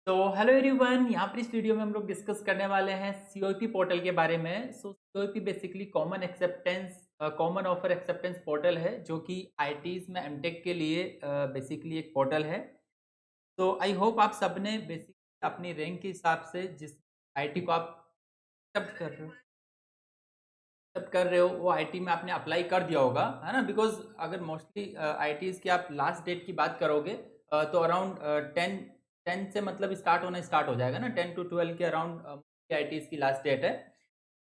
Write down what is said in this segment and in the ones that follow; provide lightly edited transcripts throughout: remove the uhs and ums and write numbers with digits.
तो hello everyone, यहाँ पर इस वीडियो में हम लोग डिस्कस करने वाले हैं सीओईपी पोर्टल के बारे में। COEP basically common offer acceptance portal है जो कि आईटीज में एमटेक के लिए बेसिकली एक पोर्टल है। तो आई होप आप सबने बेसिकली अपनी रैंक के हिसाब से जिस आईटी को आप एक्सेप्ट कर रहे हो वो आईटी में आपने अप्लाई कर दिया होगा, है ना। बिकॉज अगर मोस्टली आईटीज की आप लास्ट डेट की बात करोगे तो अराउंड 10 से मतलब स्टार्ट हो जाएगा ना, 10 to 12 के अराउंड आईटीज की लास्ट डेट है।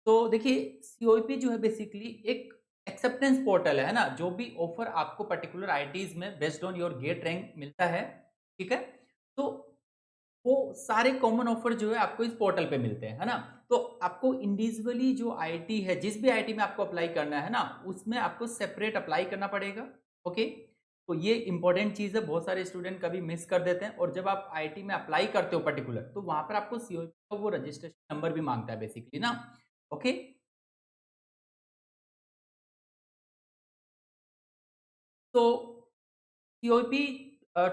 तो देखिए, सीओईपी जो है बेसिकली एक एक्सेप्टेंस पोर्टल है ना, जो भी ऑफर आपको पर्टिकुलर आईटीज में based on your GATE rank मिलता है, ठीक है। तो वो सारे कॉमन ऑफर जो है आपको इस पोर्टल पे मिलते हैं, है ना। तो आपको इंडिविजुअली जो आईटी है, जिस भी आईटी में आपको अप्लाई करना है ना, उसमें आपको सेपरेट अप्लाई करना पड़ेगा। ओके, तो ये इंपॉर्टेंट चीज़ है, बहुत सारे स्टूडेंट कभी मिस कर देते हैं। और जब आप आईटी में अप्लाई करते हो पर्टिकुलर, तो वहां पर आपको सीओपी का वो रजिस्ट्रेशन नंबर भी मांगता है बेसिकली ना। ओके, तो सीओपी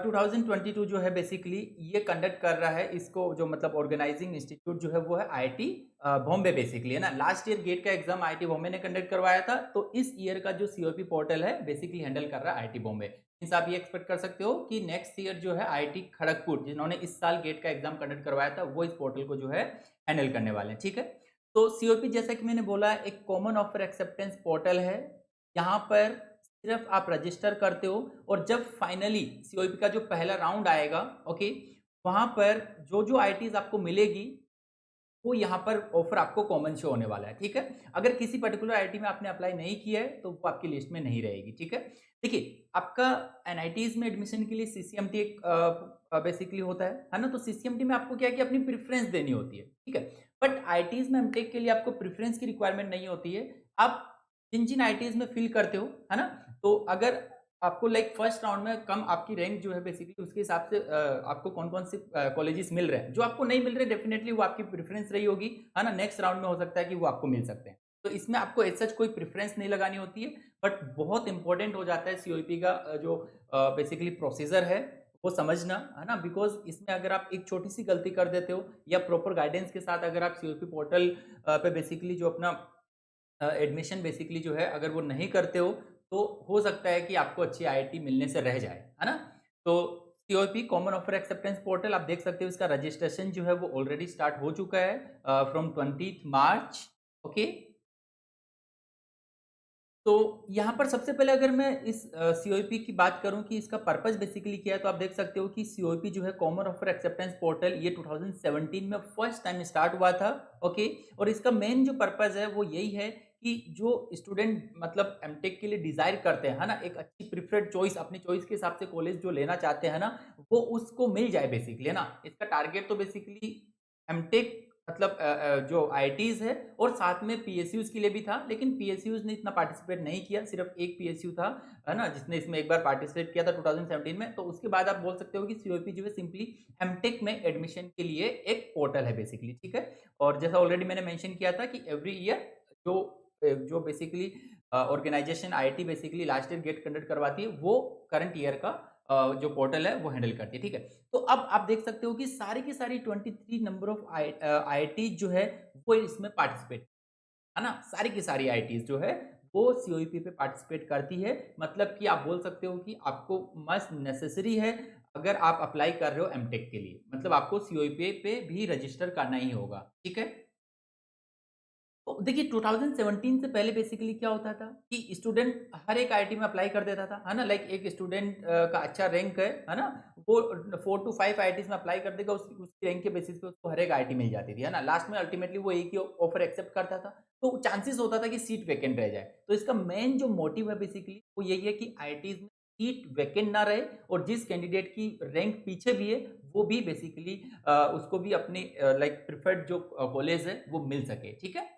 2022 जो है बेसिकली ये कंडक्ट कर रहा है, इसको जो मतलब ऑर्गेनाइजिंग इंस्टीट्यूट जो है वो है आईआईटी बॉम्बे बेसिकली, है ना। लास्ट ईयर गेट का एग्जाम आईआईटी बॉम्बे ने कंडक्ट करवाया था, तो इस ईयर का जो सीओपी पोर्टल है बेसिकली हैंडल कर रहा है आईआईटी बॉम्बे। मींस आप ये एक्सपेक्ट कर सकते हो कि नेक्स्ट ईयर जो है आईआईटी खड़गपुर, जिन्होंने इस साल गेट का एग्जाम कंडक्ट करवाया था, वो इस पोर्टल को जो है हैंडल करने वाले हैं, ठीक है। तो सीओपी जैसा कि मैंने बोला एक कॉमन ऑफर एक्सेप्टेंस पोर्टल है। यहाँ पर सिर्फ आप रजिस्टर करते हो, और जब फाइनली सीओईपी का जो पहला राउंड आएगा, ओके, वहां पर जो जो आईटीज आपको मिलेगी वो यहाँ पर ऑफर आपको कॉमन शो होने वाला है, ठीक है। अगर किसी पर्टिकुलर आईटी में आपने अप्लाई नहीं किया है तो वो आपकी लिस्ट में नहीं रहेगी, ठीक है। देखिए, आपका एनआईटीज में एडमिशन के लिए सीसीएमटी एक बेसिकली होता है ना। तो सीसीएमटी में आपको क्या है कि अपनी प्रेफरेंस देनी होती है, ठीक है। बट आईटीज में एमटेक के लिए आपको प्रेफरेंस की रिक्वायरमेंट नहीं होती है। आप जिन जिन आईटीज में फिल करते हो, है ना, तो अगर आपको लाइक फर्स्ट राउंड में कम आपकी रैंक जो है बेसिकली उसके हिसाब से आपको कौन कौन से कॉलेजेस मिल रहे हैं, जो आपको नहीं मिल रहे डेफिनेटली वो आपकी प्रेफरेंस रही होगी, है ना। नेक्स्ट राउंड में हो सकता है कि वो आपको मिल सकते हैं। तो इसमें आपको एज सच कोई प्रेफरेंस नहीं लगानी होती है। बट बहुत इंपॉर्टेंट हो जाता है सीओईपी का जो बेसिकली प्रोसीजर है वो समझना, है ना। बिकॉज इसमें अगर आप एक छोटी सी गलती कर देते हो या प्रॉपर गाइडेंस के साथ अगर आप सीओईपी पोर्टल पे बेसिकली जो अपना एडमिशन बेसिकली जो है अगर वो नहीं करते हो, तो हो सकता है कि आपको अच्छी आईआईटी मिलने से रह जाए, है ना। तो COP common offer acceptance portal आप देख सकते हो, इसका रजिस्ट्रेशन जो है वो ऑलरेडी स्टार्ट हो चुका है फ्रॉम 20 मार्च। ओके, तो यहाँ पर सबसे पहले अगर मैं इस सीओईपी की बात करूँ कि इसका पर्पस बेसिकली क्या है, तो आप देख सकते हो कि सीओईपी जो है कॉमन ऑफर एक्सेप्टेंस पोर्टल, ये 2017 में फर्स्ट टाइम स्टार्ट हुआ था। ओके, और इसका मेन जो पर्पस है वो यही है कि जो स्टूडेंट मतलब एमटेक के लिए डिजायर करते हैं, है ना, एक अच्छी प्रिफर्ड चॉइस, अपनी चॉइस के हिसाब से कॉलेज जो लेना चाहते हैं ना, वो उसको मिल जाए बेसिकली, है ना। इसका टारगेट तो बेसिकली एमटेक मतलब जो आईआईटीज़ है और साथ में पीएसयूज़ के लिए भी था, लेकिन पीएसयूज़ ने इतना पार्टिसिपेट नहीं किया, सिर्फ एक पीएसयू था, है ना, जिसने इसमें एक बार पार्टिसिपेट किया था 2017 में। तो उसके बाद आप बोल सकते हो कि सीओईपी जो है सिंपली एमटेक में एडमिशन के लिए एक पोर्टल है बेसिकली, ठीक है। और जैसा ऑलरेडी मैंने मेंशन किया था कि एवरी ईयर जो basically organization IIT basically last year GATE conduct करवाती है, वो करंट ईयर का जो पोर्टल है वो हैंडल करती है, ठीक है। तो अब आप देख सकते हो कि सारी की सारी 23 नंबर ऑफ आईआईटी जो है वो इसमें पार्टिसिपेट, है ना। सारी की सारी आईआईटीज जो है वो सीओईपी पे पार्टिसिपेट करती है। मतलब कि आप बोल सकते हो कि आपको मस्ट नेसेसरी है, अगर आप अप्लाई कर रहे हो एमटेक के लिए, मतलब आपको सीओईपी पे भी रजिस्टर करना ही होगा, ठीक है। तो देखिए, 2017 से पहले बेसिकली क्या होता था कि स्टूडेंट हर एक आईआईटी में अप्लाई कर देता था, है ना। लाइक एक स्टूडेंट का अच्छा रैंक है ना, वो 4 to 5 आईआईटीज में अप्लाई कर देगा, उसकी रैंक के बेसिस पे उसको हर एक आईआईटी मिल जाती थी, है ना। लास्ट में अल्टीमेटली वो एक ही ऑफर एक्सेप्ट करता था, तो चांसेस होता था कि सीट वैकेंट रह जाए। तो इसका मेन जो मोटिव है बेसिकली वो यही है कि आईआईटीज में सीट वैकेंट ना रहे, और जिस कैंडिडेट की रैंक पीछे भी है वो भी बेसिकली उसको भी अपनी लाइक प्रिफर्ड जो कॉलेज है वो मिल सके, ठीक है।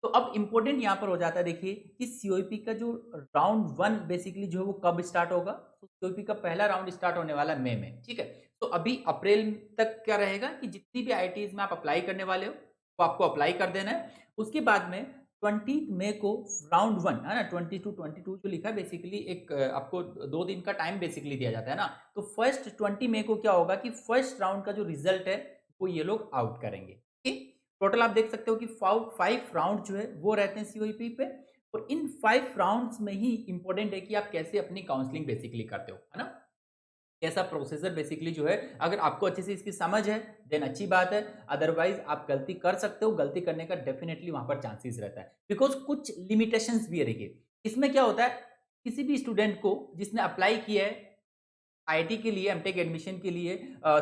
तो अब इम्पोर्टेंट यहाँ पर हो जाता है, देखिए कि सीओईपी का जो राउंड 1 बेसिकली जो है वो कब स्टार्ट होगा। तो सीओईपी का पहला राउंड स्टार्ट होने वाला है मई में, ठीक है। तो अभी अप्रैल तक क्या रहेगा कि जितनी भी आईआईटीज में आप अप्लाई करने वाले हो वो आपको अप्लाई कर देना है। उसके बाद में 20 मई को राउंड 1 है ना, 22 जो लिखा है बेसिकली एक आपको 2 दिन का टाइम बेसिकली दिया जाता है ना। तो फर्स्ट 20 मई को क्या होगा कि फर्स्ट राउंड का जो रिजल्ट है वो ये लोग आउट करेंगे। ठीक, टोटल आप देख सकते हो कि 5 राउंड जो है वो रहते हैं सीओईपी पे, और इन 5 राउंड्स में ही इंपॉर्टेंट है कि आप कैसे अपनी काउंसलिंग बेसिकली करते हो, है ना। कैसा प्रोसीजर बेसिकली जो है, अगर आपको अच्छे से इसकी समझ है देन अच्छी बात है, अदरवाइज आप गलती कर सकते हो, गलती करने का डेफिनेटली वहां पर चांसेस रहता है, बिकॉज कुछ लिमिटेशंस भी है। देखिए इसमें क्या होता है, किसी भी स्टूडेंट को जिसने अप्लाई किया है आईआईटी के लिए एमटेक एडमिशन के लिए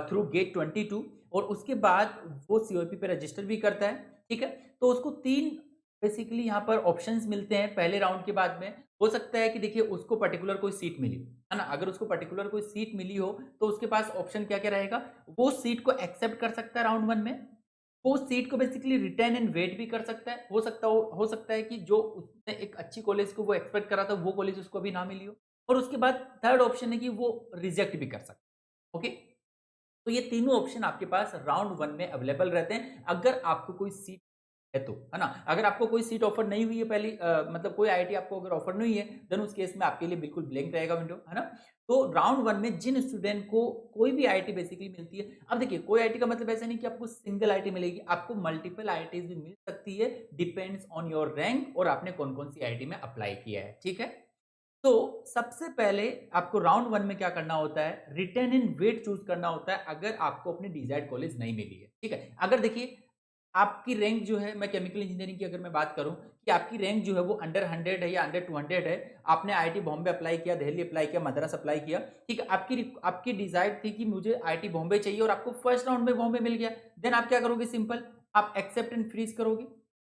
थ्रू गेट 22, और उसके बाद वो सीओपी पे रजिस्टर भी करता है, ठीक है। तो उसको 3 बेसिकली यहाँ पर ऑप्शंस मिलते हैं पहले राउंड के बाद में। हो सकता है कि देखिए उसको पर्टिकुलर कोई सीट मिली, है ना, अगर उसको पर्टिकुलर कोई सीट मिली हो तो उसके पास ऑप्शन क्या क्या रहेगा, वो सीट को एक्सेप्ट कर सकता है राउंड 1 में, वो सीट को बेसिकली रिटेन एंड वेट भी कर सकता है। हो सकता है कि जो उसने एक अच्छी कॉलेज को वो एक्सपेक्ट करा था वो कॉलेज उसको अभी ना मिली हो, और उसके बाद थर्ड ऑप्शन है कि वो रिजेक्ट भी कर सकता है। ओके, तो ये तीनों ऑप्शन आपके पास राउंड 1 में अवेलेबल रहते हैं अगर आपको कोई सीट है तो, है ना। अगर आपको कोई सीट ऑफर नहीं हुई है पहली मतलब कोई आईआईटी आपको अगर ऑफर नहीं है, देन उस केस में आपके लिए बिल्कुल ब्लैंक रहेगा विंडो, है ना। तो राउंड 1 में जिन स्टूडेंट को कोई भी आईआईटी बेसिकली मिलती है, अब देखिए कोई आईआईटी का मतलब ऐसा नहीं कि आपको सिंगल आईआईटी मिलेगी, आपको मल्टीपल आईआईटीज भी मिल सकती है, डिपेंड्स ऑन योर रैंक और आपने कौन कौन सी आईआईटी में अप्लाई किया है, ठीक है। तो सबसे पहले आपको राउंड 1 में क्या करना होता है, रिटेन इन वेट चूज करना होता है अगर आपको अपनी डिजायर्ड कॉलेज नहीं मिली है, ठीक है। अगर देखिए आपकी रैंक जो है, मैं केमिकल इंजीनियरिंग की अगर मैं बात करूं कि आपकी रैंक जो है वो अंडर 100 है या अंडर 200 है, आपने आईआईटी बॉम्बे अप्लाई किया, दिल्ली अप्लाई किया, मद्रास अप्लाई किया, ठीक है, आपकी डिजायर थी कि मुझे आईआईटी बॉम्बे चाहिए और आपको फर्स्ट राउंड में बॉम्बे मिल गया, देन आप क्या करोगे, सिंपल आप एक्सेप्ट एंड फ्रीज करोगे।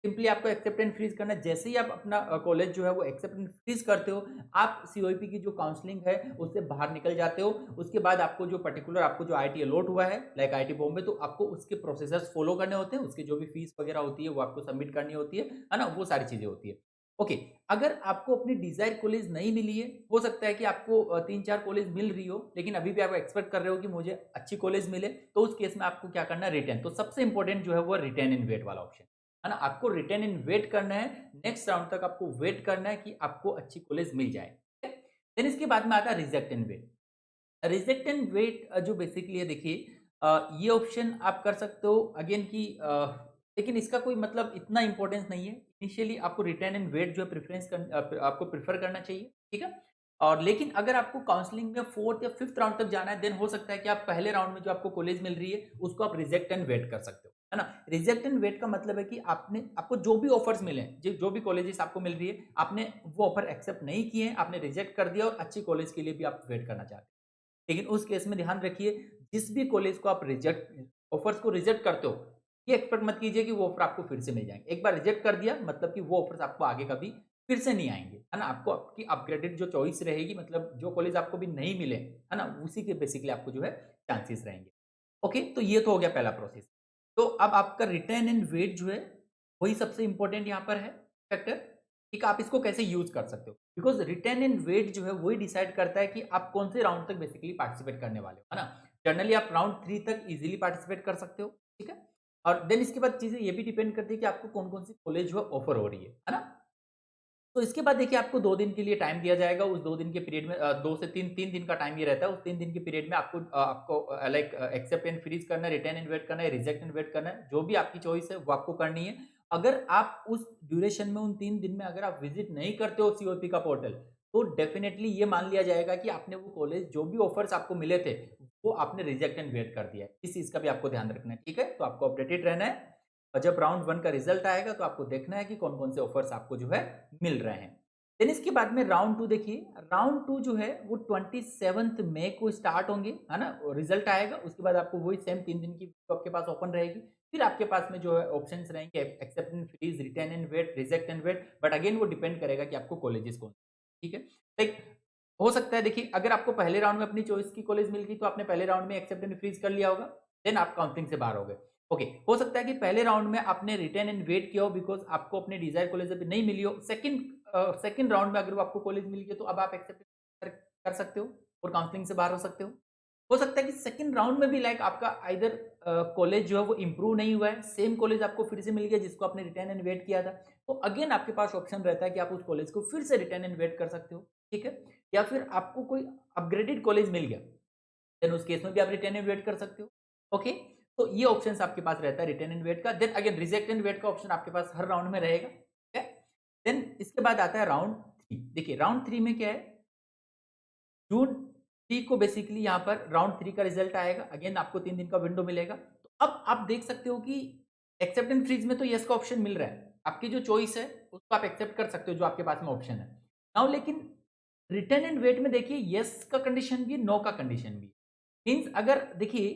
सिंपली आपको एक्सेप्ट एंड फ्रीज करना है। जैसे ही आप अपना कॉलेज जो है वो एक्सेप्ट एंड फ्रीज करते हो, आप सीओईपी की जो काउंसलिंग है उससे बाहर निकल जाते हो। उसके बाद आपको जो पर्टिकुलर आपको जो आईआईटी अलॉट हुआ है लाइक आईआईटी बॉम्बे, तो आपको उसके प्रोसेसर्स फॉलो करने होते हैं, उसकी जो भी फीस वगैरह होती है वो आपको सबमिट करनी होती है ना, वो सारी चीजें होती है। ओके, अगर आपको अपनी डिजायर कॉलेज नहीं मिली है, हो सकता है कि आपको 3-4 कॉलेज मिल रही हो लेकिन अभी भी आप एक्सपेक्ट कर रहे हो कि मुझे अच्छी कॉलेज मिले, तो उस केस में आपको क्या करना है, रिटर्न। तो सबसे इंपॉर्टेंट जो है वो रिटर्न इन वेट वाला ऑप्शन, है ना। आपको रिटर्न इन वेट करना है, नेक्स्ट राउंड तक आपको वेट करना है कि आपको अच्छी कॉलेज मिल जाए। देन इसके बाद में आता है reject and wait. Reject and wait जो बेसिकली है, देखिए ये ऑप्शन आप कर सकते हो अगेन की, लेकिन इसका कोई मतलब इतना इंपॉर्टेंस नहीं है। इनिशियली आपको रिटर्न एंड वेट जो है आपको प्रेफर करना चाहिए, ठीक है। और लेकिन अगर आपको काउंसलिंग में 4th या 5th राउंड तक जाना है, देन हो सकता है कि आप पहले राउंड में जो आपको कॉलेज मिल रही है उसको आप रिजेक्ट एंड वेट कर सकते हो, है ना। रिजेक्ट एंड वेट का मतलब है कि आपको जो भी ऑफर्स मिले, जो भी कॉलेजेस आपको मिल रही है, आपने वो ऑफर एक्सेप्ट नहीं किए, आपने रिजेक्ट कर दिया और अच्छी कॉलेज के लिए भी आप वेट करना चाहते हैं। लेकिन उस केस में ध्यान रखिए, जिस भी कॉलेज को आप रिजेक्ट ऑफर्स को रिजेक्ट करते हो, ये एक्सपेक्ट मत कीजिए कि वो ऑफर आपको फिर से मिल जाएंगे। एक बार रिजेक्ट कर दिया मतलब कि वो ऑफर्स आपको आगे कभी फिर से नहीं आएंगे, है ना। आपको आपकी अपग्रेडेड जो चॉइस रहेगी, मतलब जो कॉलेज आपको भी नहीं मिले, है ना, उसी के बेसिकली आपको जो है चांसेस रहेंगे। ओके, तो ये तो हो गया पहला प्रोसेस। तो अब आपका रिटर्न एंड वेट जो है वही सबसे इंपॉर्टेंट यहाँ पर है फैक्टर, ठीक है। आप इसको कैसे यूज कर सकते हो, बिकॉज रिटर्न एंड वेट जो है वही डिसाइड करता है कि आप कौन से राउंड तक बेसिकली पार्टिसिपेट करने वाले हो, है ना। जनरली आप राउंड 3 तक इजीली पार्टिसिपेट कर सकते हो, ठीक है। और देन इसके बाद चीजें ये भी डिपेंड करती है कि आपको कौन कौन सी कॉलेज जो है ऑफर हो रही है ना। तो इसके बाद देखिए आपको 2 दिन के लिए टाइम दिया जाएगा। उस 2 दिन के पीरियड में 2 से 3 दिन का टाइम ये रहता है। उस 3 दिन के पीरियड में आपको लाइक एक्सेप्ट एंड फ्रीज करना है, रिटर्न एंड वेट करना है, रिजेक्ट एंड वेट करना है, जो भी आपकी चॉइस है वो आपको करनी है। अगर आप उस ड्यूरेशन में उन 3 दिन में अगर आप विजिट नहीं करते हो सीओपी का पोर्टल, तो डेफिनेटली ये मान लिया जाएगा कि आपने वो कॉलेज जो भी ऑफर्स आपको मिले थे वो आपने रिजेक्ट एंड वेट कर दिया है। इस चीज का भी आपको ध्यान रखना है, ठीक है। तो आपको अपडेटेड रहना है और जब राउंड 1 का रिजल्ट आएगा तो आपको देखना है कि कौन कौन से ऑफर्स आपको जो है मिल रहे हैं। देन इसके बाद में राउंड 2 देखिए, राउंड 2 जो है वो 27 मई को स्टार्ट होंगे, है ना। रिजल्ट आएगा उसके बाद आपको वही सेम 3 दिन की आपके पास ओपन रहेगी। फिर आपके पास में जो है ऑप्शंस रहेंगे, accept and freeze, return and wait, reject and wait, but again वो डिपेंड करेगा कि आपको कॉलेजेस कौन, ठीक है। लाइक हो सकता है देखिए, अगर आपको पहले राउंड में अपनी चॉइस की कॉलेज मिल गई तो आपने पहले राउंड में एक्सेप्ट एंड फ्रीज कर लिया होगा, देन आप काउंसलिंग से बाहर हो गए। ओके, हो सकता है कि पहले राउंड में आपने रिटर्न एंड वेट किया हो बिकॉज आपको अपने डिजायर कॉलेज अभी नहीं मिली हो। सेकंड राउंड में अगर वो आपको कॉलेज मिल गई तो अब आप एक्सेप्ट कर सकते हो और काउंसलिंग से बाहर हो सकते हो। हो सकता है कि सेकंड राउंड में भी लाइक आपका आइदर कॉलेज जो है वो इम्प्रूव नहीं हुआ है, सेम कॉलेज आपको फिर से मिल गया जिसको आपने रिटर्न एंड वेट किया था, तो अगेन आपके पास ऑप्शन रहता है कि आप उस कॉलेज को फिर से रिटर्न एंड वेट कर सकते हो, ठीक है। या फिर आपको कोई अपग्रेडेड कॉलेज मिल गया, देन उस केस में भी आप रिटर्न एंड वेट कर सकते हो, ओके। तो ये ऑप्शन आपके पास रहता है रिटर्न एंड वेट का। Then again reject and wait का ऑप्शन आपके पास हर राउंड में रहेगा, ठीक है। देन इसके बाद आता है राउंड 3। देखिए राउंड 3 में क्या है, जून 3 को बेसिकली यहाँ पर राउंड 3 का रिजल्ट आएगा। अगेन आपको 3 दिन का विंडो मिलेगा। तो अब आप देख सकते हो कि एक्सेप्ट एंड फ्रीज में तो यस का ऑप्शन मिल रहा है। आपकी जो चॉइस है उसको आप एक्सेप्ट कर सकते हो जो आपके पास में ऑप्शन है। नाउ लेकिन रिटर्न एंड वेट में देखिए यस का कंडीशन भी है, नो का कंडीशन भी है। मीन्स अगर देखिए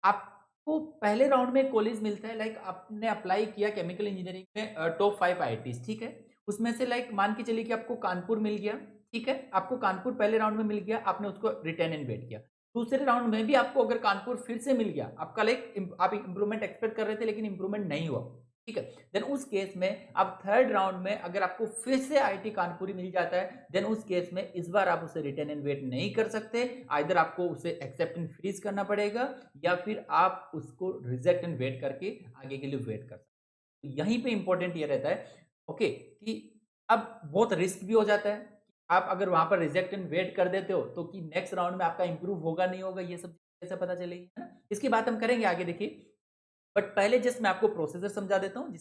आपको पहले राउंड में कॉलेज मिलता है, लाइक आपने अप्लाई किया केमिकल इंजीनियरिंग में टॉप 5 आईआईटीज, ठीक है। उसमें से लाइक मान के चलिए कि आपको कानपुर मिल गया, ठीक है। आपको कानपुर पहले राउंड में मिल गया, आपने उसको रिटर्न एंड वेट किया। दूसरे राउंड में भी आपको अगर कानपुर फिर से मिल गया, आपका लाइक आप इंप्रूवमेंट एक्सपेक्ट कर रहे थे लेकिन इंप्रूवमेंट नहीं हुआ, ठीक है। देन उस केस में अब थर्ड राउंड में अगर आपको फिर से आईआईटी कानपुर ही मिल जाता है, देन उस केस में इस बार आप उसे रिटर्न एंड वेट नहीं कर सकते। आइदर आपको उसे एक्सेप्ट एंड फ्रीज करना पड़ेगा या फिर आप उसको रिजेक्ट एंड वेट करके आगे के लिए वेट कर सकते हैं। तो यहीं पे इंपॉर्टेंट ये रहता है, ओके, कि अब बहुत रिस्क भी हो जाता है। आप अगर वहां पर रिजेक्ट एंड वेट कर देते हो तो कि नेक्स्ट राउंड में आपका इंप्रूव होगा नहीं होगा, ये सब कैसे पता चलेगी, है ना। इसकी बात हम करेंगे आगे, देखिए। बट पहले जस्ट मैं आपको प्रोसीजर समझा देता हूँ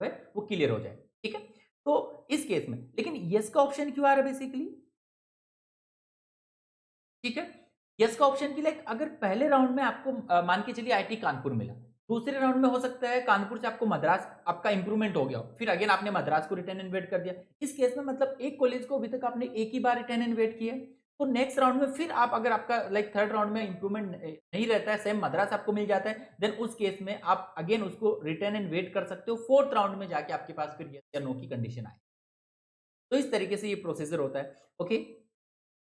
है वो क्लियर हो जाए, ठीक है। तो इस केस में लेकिन यस का ऑप्शन क्यों आ रहा है बेसिकली, ठीक है। यस का ऑप्शन की लाइक अगर पहले राउंड में आपको मान के चलिए आईटी कानपुर मिला, दूसरे राउंड में हो सकता है कानपुर से आपको मद्रास आपका इंप्रूवमेंट हो गया हो, फिर अगेन आपने मद्रास को रिटर्न एंड वेट कर दिया। इस केस में मतलब एक कॉलेज को अभी तक आपने एक ही बार रिटर्न एंड वेट किया है, तो नेक्स्ट राउंड में फिर आप अगर आपका लाइक थर्ड राउंड में इंप्रूवमेंट नहीं रहता है, सेम मद्रास आपको मिल जाता है, देन उस केस में आप अगेन उसको रिटर्न एंड वेट कर सकते हो। फोर्थ राउंड में जाके आपके पास फिर यस या नो की कंडीशन आए। तो इस तरीके से ये प्रोसीजर होता है, ओके।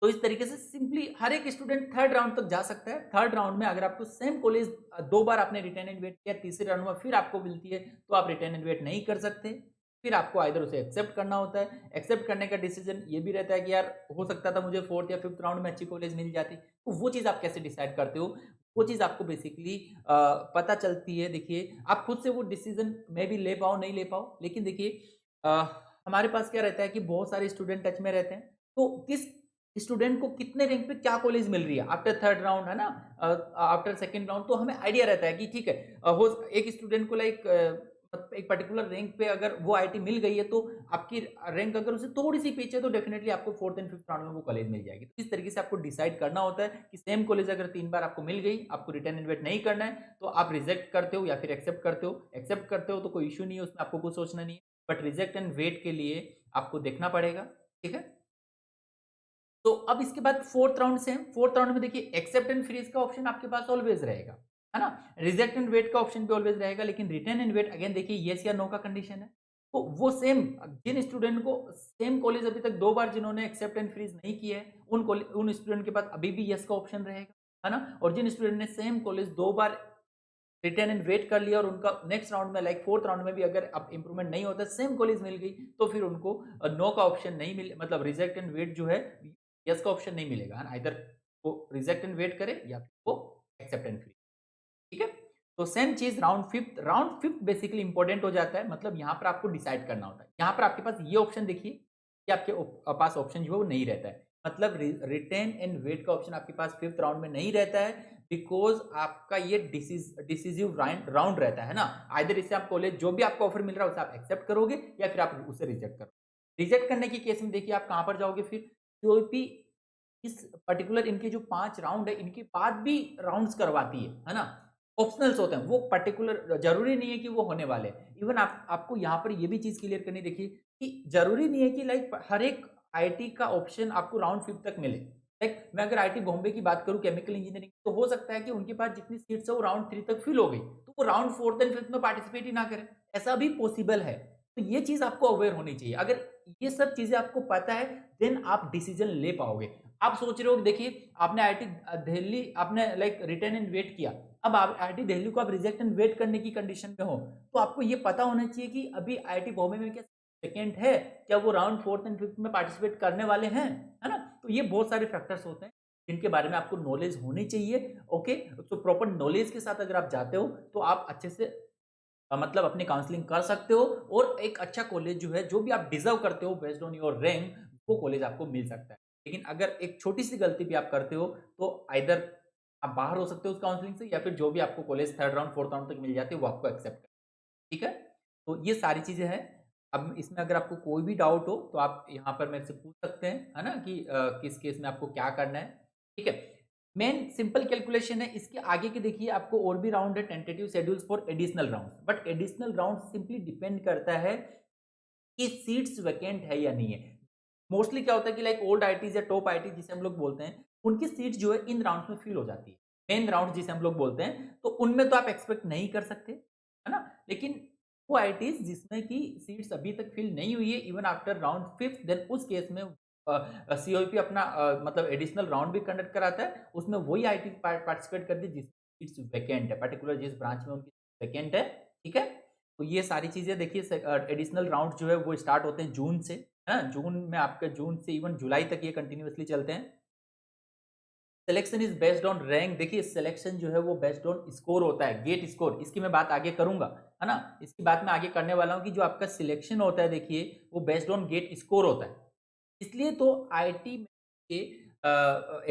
तो इस तरीके से सिंपली हर एक स्टूडेंट थर्ड राउंड तक जा सकता है। थर्ड राउंड में अगर आपको सेम कॉलेज दो बार आपने रिटर्न एंड वेट किया, तीसरे राउंड में फिर आपको मिलती है तो आप रिटर्न एंड वेट नहीं कर सकते। फिर आपको आइदर उसे एक्सेप्ट करना होता है। एक्सेप्ट करने का डिसीजन ये भी रहता है कि यार हो सकता था मुझे फोर्थ या फिफ्थ राउंड में अच्छी कॉलेज मिल जाती, तो वो चीज़ आप कैसे डिसाइड करते हो, वो चीज़ आपको बेसिकली पता चलती है। देखिए आप खुद से वो डिसीजन में भी ले पाओ नहीं ले पाओ, लेकिन देखिए हमारे पास क्या रहता है कि बहुत सारे स्टूडेंट टच में रहते हैं, तो किस स्टूडेंट को कितने रैंक पे क्या कॉलेज मिल रही है आफ्टर थर्ड राउंड, है ना, आफ्टर सेकंड राउंड, तो हमें आइडिया रहता है कि ठीक है हो एक स्टूडेंट को लाइक एक पर्टिकुलर रैंक पे अगर वो आईटी मिल गई है तो आपकी रैंक अगर उसे थोड़ी सी पीछे तो डेफिनेटली आपको फोर्थ एंड फिफ्थ राउंड में वो कॉलेज मिल जाएगी। तो इस तरीके से आपको डिसाइड करना होता है कि सेम कॉलेज अगर 3 बार आपको मिल गई, आपको रिटर्न इन्वेट नहीं करना है तो आप रिजेक्ट करते हो या फिर एक्सेप्ट करते हो। एक्सेप्ट करते हो तो कोई इशू नहीं है, उसमें आपको कुछ सोचना नहीं है, बट रिजेक्ट एंड वेट के लिए आपको देखना पड़ेगा, ठीक है। तो अब इसके बाद फोर्थ राउंड से फोर्थ राउंड में देखिए एक्सेप्ट एंड फ्रीज का ऑप्शन आपके पास ऑलवेज रहेगा, है ना। रिजेक्ट एंड वेट का ऑप्शन भी ऑलवेज रहेगा, लेकिन रिटर्न एंड वेट अगेन देखिए येस या नो का कंडीशन है। तो वो सेम जिन स्टूडेंट को सेम कॉलेज अभी तक 2 बार जिन्होंने एक्सेप्ट एंड फ्रीज नहीं किया है उन स्टूडेंट के पास अभी भी यस का ऑप्शन रहेगा, है ना। और जिन स्टूडेंट ने सेम कॉलेज 2 बार रिटर्न एंड वेट कर लिया और उनका नेक्स्ट राउंड में लाइक फोर्थ राउंड में भी अगर अब इंप्रूवमेंट नहीं होता, सेम कॉलेज मिल गई, तो फिर उनको नो का ऑप्शन नहीं मिले, मतलब रिजेक्ट एंड वेट जो है यस का ऑप्शन नहीं मिलेगा, आइदर वो रिजेक्ट एंड वेट करे या फिर वो एक्सेप्ट एंड फ्री, ठीक है। तो सेम चीज राउंड फिफ्थ बेसिकली इंपॉर्टेंट हो जाता है, मतलब यहाँ पर आपको डिसाइड करना होता है। यहाँ पर आपके पास ये ऑप्शन देखिए कि आपके पास ऑप्शन जो है वो नहीं रहता है, मतलब रिटेन एंड वेट का ऑप्शन आपके पास फिफ्थ राउंड में नहीं रहता है, बिकॉज आपका ये डिसीजिव राउंड रहता है ना। आइदर इससे आप कॉलेज जो भी आपको ऑफर मिल रहा है उसे आप एक्सेप्ट करोगे या फिर आप उसे रिजेक्ट करोगे। रिजेक्ट करने की केस में देखिए आप कहां पर जाओगे, फिर सीओपी इस पर्टिकुलर इनके जो 5 राउंड है इनके बाद भी राउंड्स करवाती है ना। ऑप्शनल्स होते हैं, वो पर्टिकुलर जरूरी नहीं है कि वो होने वाले। इवन आपको यहाँ पर ये भी चीज क्लियर करनी, देखिए कि जरूरी नहीं है कि लाइक हर एक आईटी का ऑप्शन आपको राउंड फिफ्थ तक मिले। लाइक मैं अगर आईटी बॉम्बे की बात करूं केमिकल इंजीनियरिंग, तो हो सकता है कि उनके पास जितनी सीट्स है वो राउंड 3 तक फिल हो गई, तो वो राउंड फोर्थ एंड फिफ्थ में पार्टिसिपेट ही ना करें, ऐसा भी पॉसिबल है। तो ये चीज आपको अवेयर होनी चाहिए। अगर ये सब चीजें आपको पता है देन आप डिसीजन ले पाओगे। आप सोच रहे हो, देखिए आपने आईटी दिल्ली आपने लाइक रिटर्न एंड वेट किया, अब आप आईटी दिल्ली को आप रिजेक्ट एंड वेट करने की कंडीशन में हो, तो आपको ये पता होना चाहिए कि अभी आईटी बॉम्बे में क्या सेकेंड है, क्या वो राउंड फोर्थ एंड फिफ्थ में पार्टिसिपेट करने वाले हैं, है ना। तो ये बहुत सारे फैक्टर्स होते हैं जिनके बारे में आपको नॉलेज होनी चाहिए। ओके, तो प्रॉपर नॉलेज के साथ अगर आप जाते हो तो आप अच्छे से मतलब अपनी काउंसलिंग कर सकते हो और एक अच्छा कॉलेज जो है, जो भी आप डिजर्व करते हो बेस्ड ऑन योर रैंक, वो कॉलेज आपको मिल सकता है। लेकिन अगर एक छोटी-सी गलती भी आप करते हो, तो आइदर आप बाहर हो सकते हो उस काउंसलिंग से, या फिर जो भी आपको college 3rd round, 4th round तक मिल जाती है, वो आपको एक्सेप्ट कर, ठीक है? तो ये सारी चीज़ें हैं। अब इसमें अगर आपको कोई भी डाउट हो, तो आप यहाँ पर मेरे से पूछ सकते हैं, है ना? कि किस केस में आपको क्या करना है, ठीक है? मेन सिंपल कैलकुलेशन है, इसके आगे की देखिए आपको और भी राउंड है, tentative schedules for additional rounds, but additional round simply depend करता है कि सीट्स वैकेंट है या नहीं है। मोस्टली क्या होता है कि लाइक ओल्ड आईटीज या टॉप आईटी जिसे हम लोग बोलते हैं, उनकी सीट जो है इन राउंड्स में फिल हो जाती है। मेन राउंड जिसे हम लोग बोलते हैं, तो उनमें तो आप एक्सपेक्ट नहीं कर सकते, है ना? लेकिन वो आईटीज जिसमें की सीट्स अभी तक फिल नहीं हुई है, even after round 5th, then उस केस में सीओईपी अपना मतलब एडिशनल राउंड भी कंडक्ट कराता है। उसमें वही आईटी पार्टिसिपेट करती है जिस सीट्स वैकेंट है, पर्टिकुलर जिस ब्रांच में उनकी वैकेंट है, ठीक है? तो ये सारी चीजें देखिए, एडिशनल राउंड जो है वो स्टार्ट होते हैं जून से, है ना? जून में आपके जून से इवन जुलाई तक ये कंटिन्यूअसली चलते हैं। Selection is based on rank. देखिए सिलेक्शन जो है वो बेस्ड ऑन स्कोर होता है, गेट स्कोर। इसकी मैं बात आगे करूंगा, है ना? इसकी बात मैं आगे करने वाला हूं कि जो आपका सिलेक्शन होता है, देखिए वो बेस्ड ऑन गेट स्कोर होता है। इसलिए तो आईटी के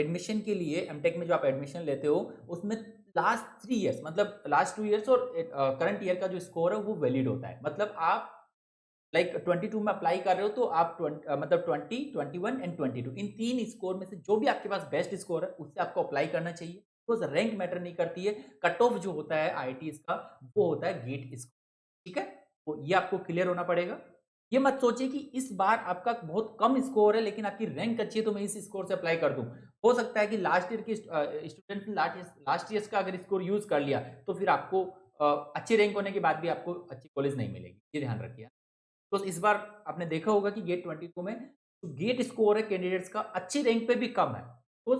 एडमिशन के लिए, एमटेक में जो आप एडमिशन लेते हो, उसमें लास्ट 3 इयर्स, मतलब लास्ट 2 इयर्स और करंट ईयर का जो स्कोर है वो वैलिड होता है। मतलब आप लाइक 22 में अप्लाई कर रहे हो, तो आप मतलब 20, 21 एंड 22, इन 3 स्कोर में से जो भी आपके पास बेस्ट स्कोर है, उससे आपको अप्लाई करना चाहिए। बिकॉज रैंक मैटर नहीं करती है, कट ऑफ जो होता है आईआईटीज का, वो होता है गेट स्कोर, ठीक है? तो ये आपको क्लियर होना पड़ेगा। ये मत सोचिए कि इस बार आपका बहुत कम स्कोर है लेकिन आपकी रैंक अच्छी है तो मैं इस स्कोर से अप्लाई कर दूं। हो सकता है कि लास्ट ईयर के स्टूडेंट ने लास्ट ईयर का अगर स्कोर यूज कर लिया, तो फिर आपको अच्छी रैंक होने के बाद भी आपको अच्छी कॉलेज नहीं मिलेगी। ये ध्यान रखिए। तो इस बार आपने देखा होगा कि गेट 22 में जो गेट स्कोर है कैंडिडेट्स का, अच्छी रैंक पे भी कम है। तो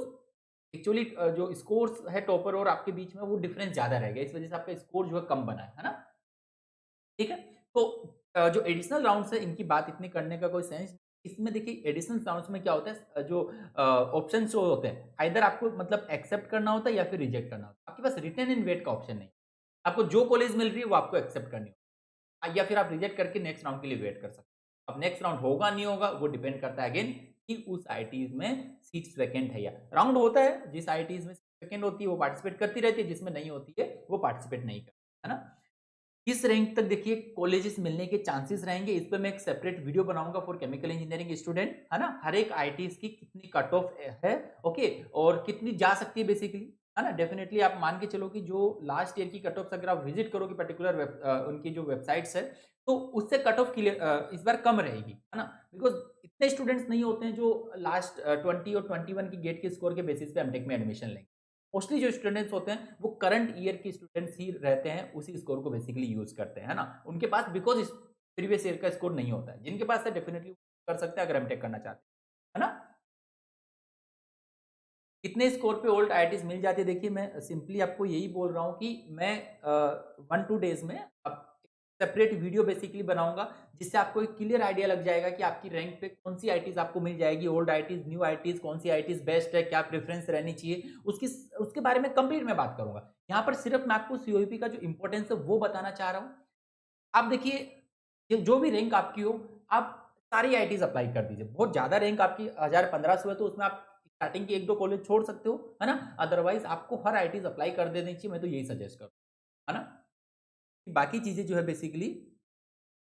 एक्चुअली जो स्कोर्स है टॉपर और आपके बीच में, वो डिफरेंस ज्यादा रहेगा, इस वजह से आपका स्कोर जो है कम बना है ना? ठीक है। तो जो एडिशनल राउंड्स है, इनकी बात इतनी करने का कोई सेंस नहीं। इसमें देखिए एडिशनल राउंड्स में क्या होता है, जो ऑप्शन शो होते हैं, आइदर आपको मतलब एक्सेप्ट करना होता है या फिर रिजेक्ट करना होता है। आपके पास रिटर्न इन वेट का ऑप्शन नहीं है। आपको जो कॉलेज मिल रही है वो आपको एक्सेप्ट करनी होगी, या फिर आप रिजेक्ट करके नेक्स्ट राउंड के लिए वेट कर सकते हो। अब नेक्स्ट राउंड होगा नहीं होगा, वो डिपेंड करता है अगेन कि उस आईआईटीज में सीट्स वैकेंट है या राउंड होता है। जिस आईआईटीज में वैकेंट होती है वो पार्टिसिपेट करती रहती है, जिसमें नहीं होती है वो पार्टिसिपेट नहीं करती, है ना? किस रैंक तक देखिए कॉलेजेस मिलने के चांसेस रहेंगे, इस पे मैं एक सेपरेट वीडियो बनाऊंगा फॉर केमिकल इंजीनियरिंग स्टूडेंट, है ना? हर एक आईआईटीज की कितनी कट ऑफ है, ओके, और कितनी जा सकती है बेसिकली, है ना? डेफिनेटली आप मान के चलो कि जो लास्ट ईयर की कट ऑफ अगर आप विजिट करोगे पर्टिकुलर उनकी जो वेबसाइट्स है, तो उससे कट ऑफ इस बार कम रहेगी, है ना? बिकॉज इतने स्टूडेंट्स नहीं होते हैं जो लास्ट 20 और 21 की गेट के स्कोर के बेसिस पे एमटेक में एडमिशन लेंगे। मोस्टली जो स्टूडेंट्स होते हैं वो करंट ईयर के स्टूडेंट्स ही रहते हैं, उसी स्कोर को बेसिकली यूज करते हैं, है ना? उनके पास बिकॉज प्रीवियस ईयर का स्कोर नहीं होता है, जिनके पास है डेफिनेटली कर सकते हैं अगर एमटेक करना चाहते हैं, है ना? कितने स्कोर पे ओल्ड आईआईटीज मिल जाती है, देखिए मैं सिंपली आपको यही बोल रहा हूँ कि मैं 1-2 डेज में अब सेपरेट वीडियो बेसिकली बनाऊंगा, जिससे आपको एक क्लियर आइडिया लग जाएगा कि आपकी रैंक पे कौन सी आईआईटीज आपको मिल जाएगी, ओल्ड आईआईटीज, न्यू आईआईटीज, कौन सी आईआईटीज बेस्ट है, क्या प्रेफरेंस रहनी चाहिए, उसकी उसके बारे में कंप्लीट मैं बात करूंगा। यहाँ पर सिर्फ मैं आपको सीओईपी का जो इंपॉर्टेंस है वो बताना चाह रहा हूँ। आप देखिए, जो भी रैंक आपकी हो, आप सारी आईआईटीज अप्लाई कर दीजिए। बहुत ज्यादा रैंक आपकी 1000-1500 है तो उसमें आप स्टार्टिंग के 1-2 कॉलेज छोड़ सकते हो, है ना? अदरवाइज आपको हर आईआईटीज अप्लाई कर देनी चाहिए, मैं तो यही सजेस्ट करूँ, है ना? बाकी चीजें जो है बेसिकली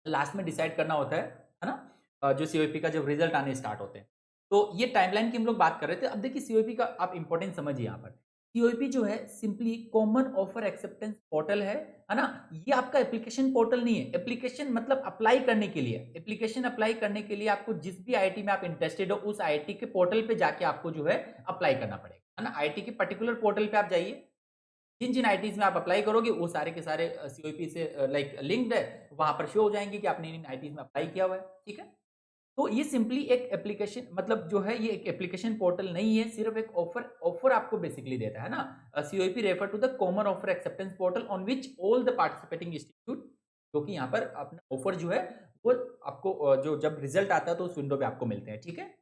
लास्ट में डिसाइड करना होता है ना? जो सीओईपी का जब रिजल्ट आने स्टार्ट होते हैं, तो ये टाइमलाइन की हम लोग बात कर रहे थे। अब देखिए सीओईपी का आप इंपॉर्टेंस समझिए। यहाँ पर सीओईपी जो है simply common offer acceptance portal है ना? ये आपका एप्लीकेशन पोर्टल नहीं है। एप्लीकेशन मतलब अप्लाई करने के लिए, एप्लीकेशन अप्लाई करने के लिए आपको जिस भी आईआईटी में आप इंटरेस्टेड हो, उस आईआईटी के पोर्टल पे जाके आपको जो है अप्लाई करना पड़ेगा, है ना? आईआईटी के पर्टिकुलर पोर्टल पे आप जाइए, जिन जिन आईटीज में आप अप्लाई करोगे वो सारे के सारे सीओईपी से लाइक लिंक्ड है, वहां पर शो हो जाएंगे कि आपने इन आईटीज में अप्लाई किया हुआ है, ठीक है? तो ये सिंपली एक एप्लीकेशन, मतलब जो है ये एक एप्लीकेशन पोर्टल नहीं है, सिर्फ एक ऑफर ऑफर आपको बेसिकली देता है ना। COAP refer to the common offer acceptance portal on which all the participating institute, जो कि यहाँ पर अपना ऑफर जो है वो आपको जो जब रिजल्ट आता है तो उस विंडो पे आपको मिलते हैं, ठीक है?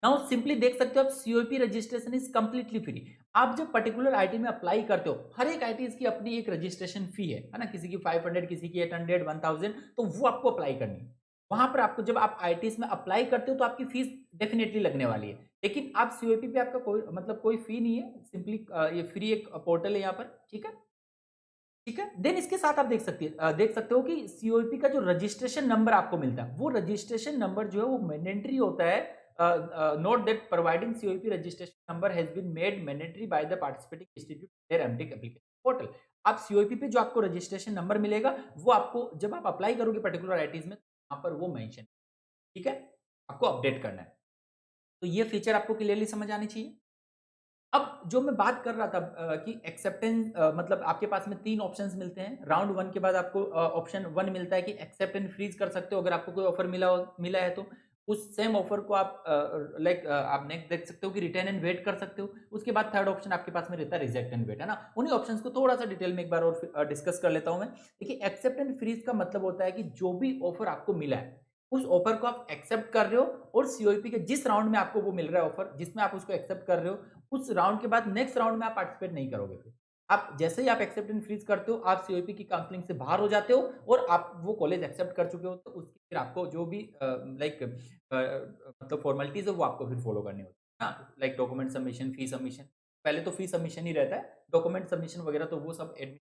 नाउ सिंपली देख सकते हो आप, COP registration is completely free. आप जब पर्टिकुलर आईटी में अप्लाई करते हो, हर एक आईटी की अपनी एक रजिस्ट्रेशन फी है ना, किसी की 500, किसी की 800, 1000, तो वो आपको अप्लाई करनी है। वहां पर आपको, जब आप आईटीज में अप्लाई करते हो तो आपकी फीस डेफिनेटली लगने वाली है, लेकिन आप सीओपी पे आपका कोई मतलब कोई फी नहीं है, सिंपली ये फ्री एक पोर्टल है यहाँ पर, ठीक है। ठीक है, देन इसके साथ आप देख सकते हो कि सीओपी का जो रजिस्ट्रेशन नंबर आपको मिलता है, वो रजिस्ट्रेशन नंबर जो है वो मैंडेटरी होता है। Note that providing COAP registration number has been made mandatory by the participating institute their MTech application portal. आप सीओपी पे जो आपको रजिस्ट्रेशन नंबर मिलेगा, वो आपको जब आप अप्लाई करोगे पर्टिकुलर आईटीज में, वहां पर वो मेंशन, ठीक है, आपको अपडेट करना है। तो ये फीचर आपको क्लियरली समझ आनी चाहिए। अब जो मैं बात कर रहा था कि एक्सेप्टेंस, मतलब आपके पास में 3 ऑप्शंस मिलते हैं। राउंड 1 के बाद आपको ऑप्शन 1 मिलता है कि एक्सेप्ट एंड फ्रीज कर सकते हो, अगर आपको कोई ऑफर मिला है तो। उस सेम ऑफर को आप आप नेक्स्ट देख सकते हो कि रिटर्न एंड वेट कर सकते हो। उसके बाद थर्ड ऑप्शन आपके पास में रहता है रिजेक्ट एंड वेट, है ना। उन्हीं ऑप्शंस को थोड़ा सा डिटेल में एक बार और डिस्कस कर लेता हूं मैं। देखिए, एक्सेप्ट एंड फ्रीज का मतलब होता है कि जो भी ऑफर आपको मिला है, उस ऑफर को आप एक्सेप्ट कर रहे हो, और सीओपी के जिस राउंड में आपको वो मिल रहा है ऑफर, जिसमें आप उसको एक्सेप्ट कर रहे हो, उस राउंड के बाद नेक्स्ट राउंड में आप पार्टिसिपेट नहीं करोगे। फिर आप जैसे ही आप एक्सेप्ट एंड फ्रीज करते हो, आप सीओपी की काउंसलिंग से बाहर हो जाते हो, और आप वो कॉलेज एक्सेप्ट कर चुके हो, तो उसकी फिर आपको जो भी मतलब फॉर्मेलिटीज है वो आपको फिर फॉलो करनी होती है ना, लाइक डॉक्यूमेंट सबमिशन, फी सबमिशन। पहले तो फी सबमिशन ही रहता है, डॉक्यूमेंट सबमिशन वगैरह तो वो सब एडमिट।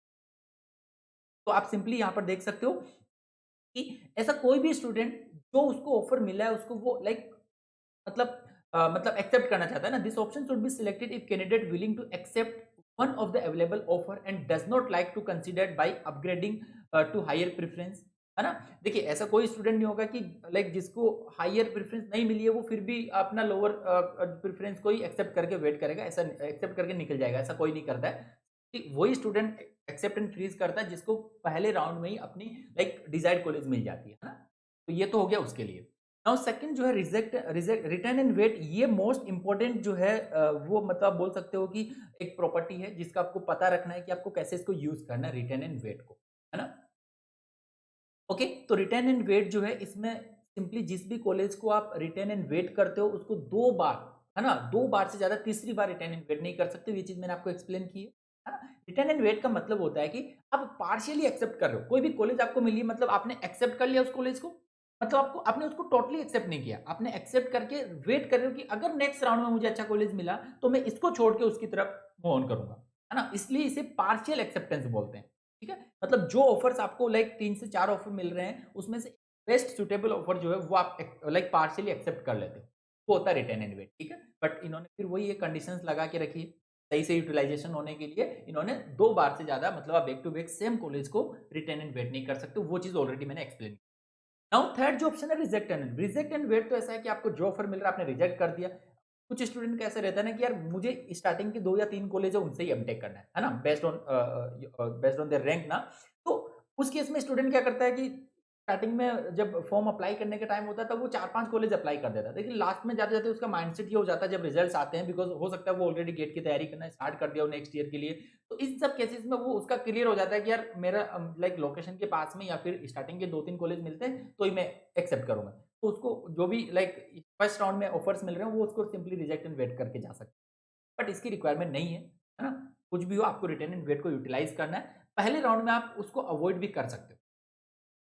तो आप सिंपली यहाँ पर देख सकते हो कि ऐसा कोई भी स्टूडेंट जो उसको ऑफर मिला है, उसको वो मतलब मतलब एक्सेप्ट करना चाहता है ना, this option should be selected if candidate willing to accept one of the available offer and does not like to consider by upgrading to higher preference, है ना। देखिए, ऐसा कोई स्टूडेंट नहीं होगा कि जिसको हायर प्रेफरेंस नहीं मिली है, वो फिर भी अपना लोअर प्रेफरेंस को ही एक्सेप्ट करके वेट करेगा, ऐसा एक्सेप्ट करके निकल जाएगा, ऐसा कोई नहीं करता है। कि वही स्टूडेंट एक्सेप्ट एंड फ्रीज करता है जिसको पहले राउंड में ही अपनी डिजायर्ड कॉलेज मिल जाती है ना। तो ये तो हो गया उसके लिए। नाउ सेकंड जो है रिजेक्ट रिटर्न एंड वेट, ये मोस्ट इंपॉर्टेंट जो है वो मतलब बोल सकते हो कि एक प्रॉपर्टी है जिसका आपको पता रखना है कि आपको कैसे इसको यूज करना है, रिटर्न एंड वेट को, है ना। ओके, तो रिटर्न एंड वेट जो है, इसमें सिंपली जिस भी कॉलेज को आप रिटर्न एंड वेट करते हो, उसको 2 बार, है ना, 2 बार से ज्यादा तीसरी बार रिटर्न एंड वेट नहीं कर सकते। ये चीज मैंने आपको एक्सप्लेन की है ना। रिटर्न एंड वेट का मतलब होता है कि आप पार्शियली एक्सेप्ट कर रहे हो, कोई भी कॉलेज आपको मिली है, मतलब आपने एक्सेप्ट कर लिया उस कॉलेज को, मतलब आपको आपने उसको टोटली एक्सेप्ट नहीं किया, आपने एक्सेप्ट करके वेट कर रहे हो कि अगर नेक्स्ट राउंड में मुझे अच्छा कॉलेज मिला तो मैं इसको छोड़ के उसकी तरफ मूव ऑन करूंगा, है ना। इसलिए इसे पार्शियल एक्सेप्टेंस बोलते हैं, ठीक है। मतलब जो ऑफर्स आपको 3 से 4 ऑफर मिल रहे हैं, उसमें से बेस्ट सुटेबल ऑफर जो है वो आप पार्शियली एक्सेप्ट कर लेते हो, वो होता है रिटर्न एंड वेट, ठीक है। बट इन्होंने फिर वही ये कंडीशंस लगा के रखी है, सही से यूटिलाइजेशन होने के लिए इन्होंने 2 बार से ज्यादा, मतलब आप back to back same college को रिटर्न एंड वेट नहीं कर सकते, वो चीज ऑलरेडी मैंने एक्सप्लेन की। नाउ थर्ड जो ऑप्शन है रिजेक्ट एंड वेट, तो ऐसा है कि आपको जो ऑफर मिल रहा है आपने रिजेक्ट कर दिया। कुछ स्टूडेंट का ऐसा रहता है ना कि यार मुझे स्टार्टिंग के 2 या 3 कॉलेज है उनसे ही एमटेक करना है ना, बेस्ड ऑन देयर रैंक ना। तो उस केस में स्टूडेंट क्या करता है कि स्टार्टिंग में जब फॉर्म अप्लाई करने का टाइम होता है, तब वो 4-5 कॉलेज अप्लाई कर देता है, लेकिन लास्ट में जाते जाते उसका माइंडसेट ये हो जाता है, जब रिजल्ट्स आते हैं, बिकॉज हो सकता है वो ऑलरेडी गेट की तैयारी करना स्टार्ट कर दिया हो नेक्स्ट ईयर के लिए, तो इन सब केसेस में वो उसका क्लियर हो जाता है कि यार मेरा लोकेशन के पास में या फिर स्टार्टिंग के 2-3 कॉलेज मिलते हैं तो ही मैं एक्सेप्ट करूंगा। तो उसको जो भी फर्स्ट राउंड में ऑफर्स मिल रहे हैं, वो उसको सिंपली रिजेक्ट एंड वेट करके जा सकते हैं, बट इसकी रिक्वायरमेंट नहीं है ना। कुछ भी हो, आपको रिटर्न एंड वेट को यूटिलाइज करना है। पहले राउंड में आप उसको अवॉइड भी कर सकते हो,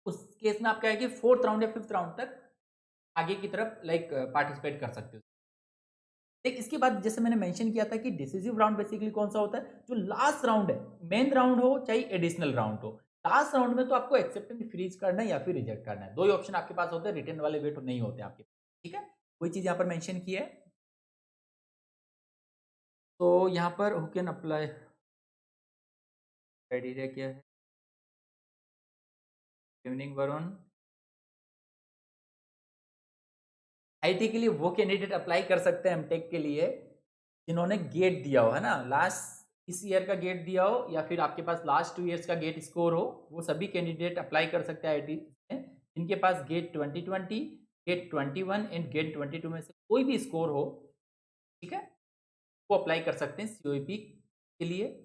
उस केस में आप क्या है कि 4th राउंड या 5th राउंड तक आगे की तरफ पार्टिसिपेट कर सकते हो। देख, इसके बाद जैसे मैंने मेंशन किया था कि डिसिसिव राउंड बेसिकली कौन सा होता है, जो लास्ट राउंड है, मेन राउंड हो चाहे एडिशनल राउंड हो, लास्ट राउंड में तो आपको एक्सेप्ट एंड फ्रीज करना है या फिर रिजेक्ट करना है, 2 ही ऑप्शन आपके पास होते हैं, रिटर्न वाले वेट नहीं होते आपके पास, ठीक है। वही चीज यहाँ पर मेंशन की है। तो यहाँ पर हु कैन अप्लाई क्राइटेरिया क्या है, इवनिंग वरुण, आईटी के लिए वो कैंडिडेट अप्लाई कर सकते हैं एमटेक के लिए जिन्होंने गेट दिया हो, है ना, लास्ट इस ईयर का गेट दिया हो या फिर आपके पास लास्ट 2 इयर्स का गेट स्कोर हो, वो सभी कैंडिडेट अप्लाई कर सकते हैं आईटी में। जिनके पास गेट 2020, गेट 21 एंड गेट 22 में से कोई भी स्कोर हो, ठीक है, वो अप्लाई कर सकते हैं सीओईपी के लिए।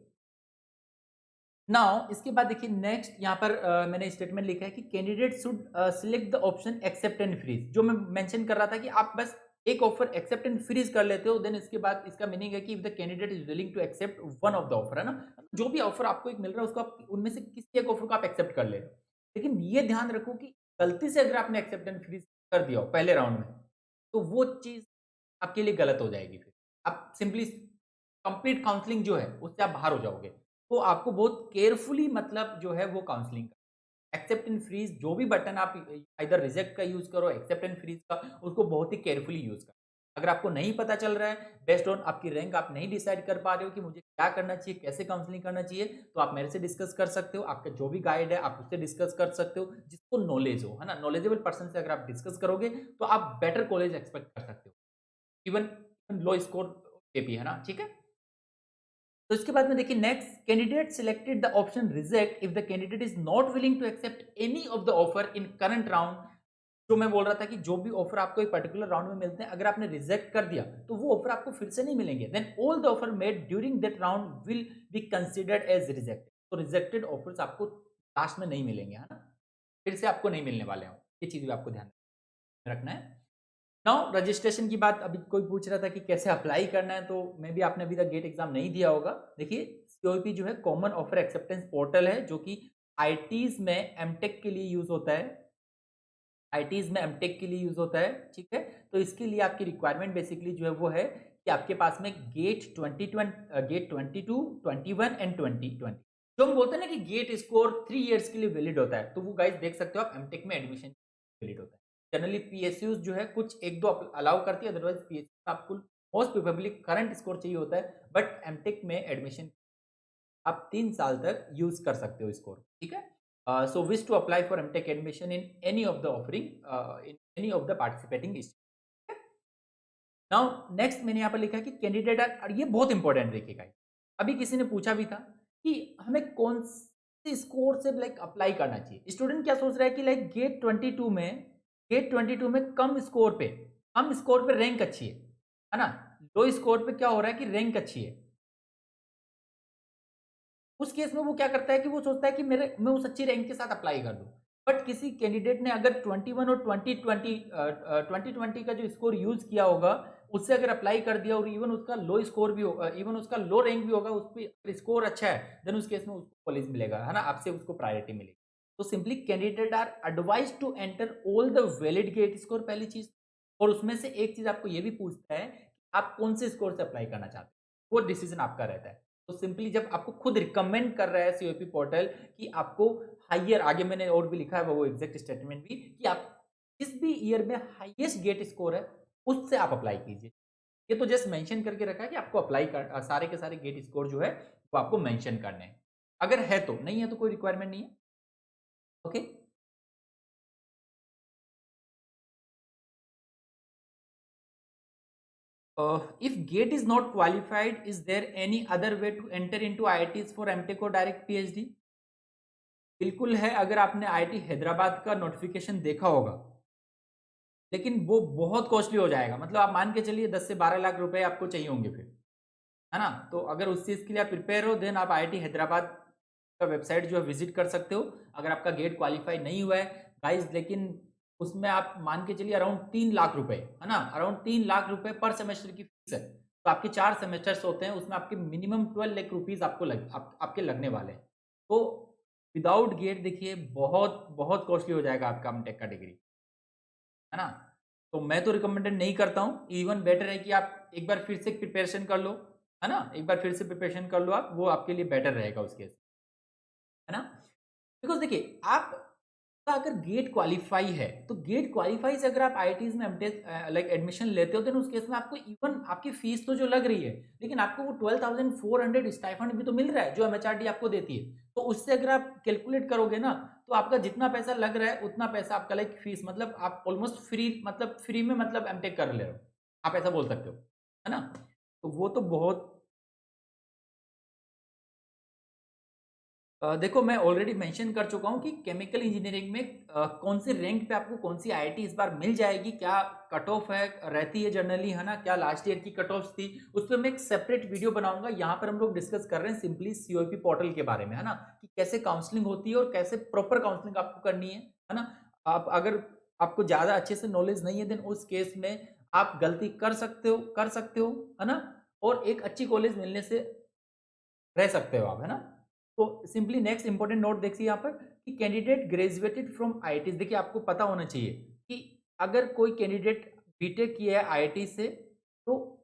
नाउ इसके बाद देखिए नेक्स्ट यहाँ पर मैंने स्टेटमेंट लिखा है कि candidate should select the option accept and freeze, जो मैं मेंशन कर रहा था कि आप बस एक ऑफर एक्सेप्ट एंड फ्रीज कर लेते हो, देन इसके बाद इसका मीनिंग है कि if the candidate is willing to accept one of the offer, है ना, जो भी ऑफर आपको एक मिल रहा है उसको आप उनमें से किसी एक ऑफर को आप एक्सेप्ट कर ले रहे हो। लेकिन ये ध्यान रखो कि गलती से अगर आपने एक्सेप्ट एंड फ्रीज कर दिया हो पहले राउंड में, तो वो चीज आपके लिए गलत हो जाएगी। फिर आप सिंपली कंप्लीट काउंसलिंग जो है उससे आप बाहर हो जाओगे। तो आपको बहुत केयरफुली मतलब जो है वो काउंसलिंग, एक्सेप्ट एंड फ्रीज जो भी बटन आप इधर रिजेक्ट का यूज करो, एक्सेप्ट एंड फ्रीज का, उसको बहुत ही केयरफुली यूज करो। अगर आपको नहीं पता चल रहा है, बेस्ड ऑन आपकी रैंक आप नहीं डिसाइड कर पा रहे हो कि मुझे क्या करना चाहिए, कैसे काउंसलिंग करना चाहिए, तो आप मेरे से डिस्कस कर सकते हो। आपका जो भी गाइड है आप उससे डिस्कस कर सकते हो, जिसको नॉलेज हो, है ना, नॉलेजेबल पर्सन से अगर आप डिस्कस करोगे तो आप बेटर कॉलेज एक्सपेक्ट कर सकते हो, इवन लो स्कोर पे भी, है ना, ठीक है। तो इसके बाद में देखिए next, candidate selected the option reject if the candidate is not willing to accept any of the offer in current round. जो मैं बोल रहा था कि जो भी ऑफर आपको एक पर्टिकुलर राउंड में मिलते हैं, अगर आपने रिजेक्ट कर दिया तो वो ऑफर आपको फिर से नहीं मिलेंगे, then all the offer made during that round will be considered as rejected. तो रिजेक्टेड ऑफर्स आपको लास्ट में नहीं मिलेंगे, है ना, फिर से आपको नहीं मिलने वाले हैं। ये चीज भी आपको ध्यान रखना है। नाउ रजिस्ट्रेशन की बात अभी कोई पूछ रहा था कि कैसे अप्लाई करना है, तो मे बी आपने अभी तक गेट एग्जाम नहीं दिया होगा। देखिए सीओईपी जो है कॉमन ऑफर एक्सेप्टेंस पोर्टल है, जो कि आईटीज में एमटेक के लिए यूज होता है, आईटीज में एमटेक के लिए यूज होता है, ठीक है। तो इसके लिए आपकी रिक्वायरमेंट बेसिकली जो है वो है कि आपके पास में गेट 2020 गेट 22 21 एंड 2020, जो हम बोलते हैं ना कि गेट स्कोर 3 इयर्स के लिए वैलिड होता है, तो वो गाइस देख सकते हो आप एमटेक में एडमिशन वैलिड होता है। जनरली पीएसयूज जो है कुछ एक दो अलाउ करती है, अदरवाइज पीएसयू आपको मोस्ट प्रोबेबली करंट स्कोर चाहिए होता है, बट एमटेक में एडमिशन आप 3 साल तक यूज कर सकते हो स्कोर, ठीक है। So wish to apply for MTech admission in any of the offering in any of the participating. Now next मैंने यहाँ पर लिखा है कि कैंडिडेट आर, और ये बहुत इंपॉर्टेंट देखिएगा, अभी किसी ने पूछा भी था कि हमें कौन से स्कोर से लाइक अप्लाई करना चाहिए। स्टूडेंट क्या सोच रहा है कि लाइक गेट 22 में कम स्कोर पे रैंक अच्छी है ना, लो स्कोर पे क्या हो रहा है कि रैंक अच्छी है। उस केस में वो क्या करता है कि वो सोचता है कि मेरे मैं उस अच्छी रैंक के साथ अप्लाई कर दूं। बट किसी कैंडिडेट ने अगर 21 और 2020 का जो स्कोर यूज किया होगा, उससे अगर अप्लाई कर दिया और इवन उसका लो स्कोर भी होगा, इवन उसका लो रैंक भी होगा, उस पर स्कोर अच्छा है, देन उस केस में उसको कॉलेज मिलेगा, है ना, आपसे उसको प्रायोरिटी मिलेगी। तो simply candidate are advise to enter all the valid GATE score, पहली चीज। और उसमें से एक चीज आपको ये भी पूछता है कि आप कौन से स्कोर से अप्लाई करना चाहते हैं, वो डिसीजन आपका रहता है। तो सिंपली जब आपको खुद रिकमेंड कर रहा है सीओपी पोर्टल कि आपको हाइयर, आगे मैंने और भी लिखा है वो एग्जैक्ट स्टेटमेंट भी, कि आप जिस भी ईयर में हाईएस्ट गेट स्कोर है उससे आप अप्लाई कीजिए। ये तो जस्ट मेंशन करके रखा है कि आपको अप्लाई कर सारे के सारे गेट स्कोर जो है वो आपको मेंशन करने हैं। अगर है तो, नहीं है तो कोई रिक्वायरमेंट नहीं है। Okay. If GATE is not qualified, is there any other way to enter into IITs for MTech or direct PhD? बिल्कुल है। अगर आपने आईआईटी हैदराबाद का नोटिफिकेशन देखा होगा, लेकिन वो बहुत कॉस्टली हो जाएगा, मतलब आप मान के चलिए 10 से 12 लाख रुपए आपको चाहिए होंगे फिर, है ना। तो अगर उस चीज़ के लिए आप प्रिपेयर हो, देन आप आईआईटी हैदराबाद का वेबसाइट जो है विजिट कर सकते हो। अगर आपका गेट क्वालिफाई नहीं हुआ है गाइज, लेकिन उसमें आप मान के चलिए अराउंड 3 लाख रुपए, है ना, अराउंड 3 लाख रुपए पर सेमेस्टर की फीस है। तो आपके 4 सेमेस्टर्स होते हैं, उसमें आपके मिनिमम 12 लाख रुपीज आपको आपके लगने वाले हैं। तो विदाउट गेट देखिए बहुत बहुत कॉस्टली हो जाएगा आपका एमटेक का डिग्री, है ना। तो मैं तो रिकमेंडेड नहीं करता हूँ। इवन बेटर है कि आप एक बार फिर से प्रिपरेशन कर लो, है ना, एक बार फिर से प्रिपरेशन कर लो आप, वो आपके लिए बेटर रहेगा उस केस, है ना। बिकॉज देखिए आप का अगर गेट क्वालिफाई है, तो गेट क्वालिफाई से अगर आप आईआईटीज में एमटेक लाइक एडमिशन लेते हो, तो उस केस में आपको इवन आपकी फीस तो जो लग रही है, लेकिन आपको वो 12,400 स्टाइफंड भी तो मिल रहा है जो एमएचआरडी आपको देती है। तो उससे अगर आप कैलकुलेट करोगे ना, तो आपका जितना पैसा लग रहा है उतना पैसा आपका लाइक फीस, मतलब आप ऑलमोस्ट फ्री, मतलब फ्री में मतलब एमटेक कर ले रहे हो, आप ऐसा बोल सकते हो, है ना। तो वो तो बहुत देखो मैं ऑलरेडी मेंशन कर चुका हूँ कि केमिकल इंजीनियरिंग में कौन सी रैंक पे आपको कौन सी आईआईटी इस बार मिल जाएगी, क्या कट ऑफ है रहती है जनरली, है ना, क्या लास्ट ईयर की कट ऑफ थी, उस पर मैं एक सेपरेट वीडियो बनाऊंगा। यहाँ पर हम लोग डिस्कस कर रहे हैं सिंपली सीओपी पोर्टल के बारे में, है ना, कि कैसे काउंसलिंग होती है और कैसे प्रॉपर काउंसलिंग आपको करनी है ना। आप अगर आपको ज़्यादा अच्छे से नॉलेज नहीं है, देन उस केस में आप गलती कर सकते हो, है ना? और एक अच्छी कॉलेज मिलने से रह सकते हो आप, है ना? तो सिंपली नेक्स्ट इंपॉर्टेंट नोट देखिए यहाँ पर कि कैंडिडेट ग्रेजुएटेड फ्रॉम आईआईटीज़। देखिए आपको पता होना चाहिए कि अगर कोई कैंडिडेट बीटेक किया है आईआईटी से, तो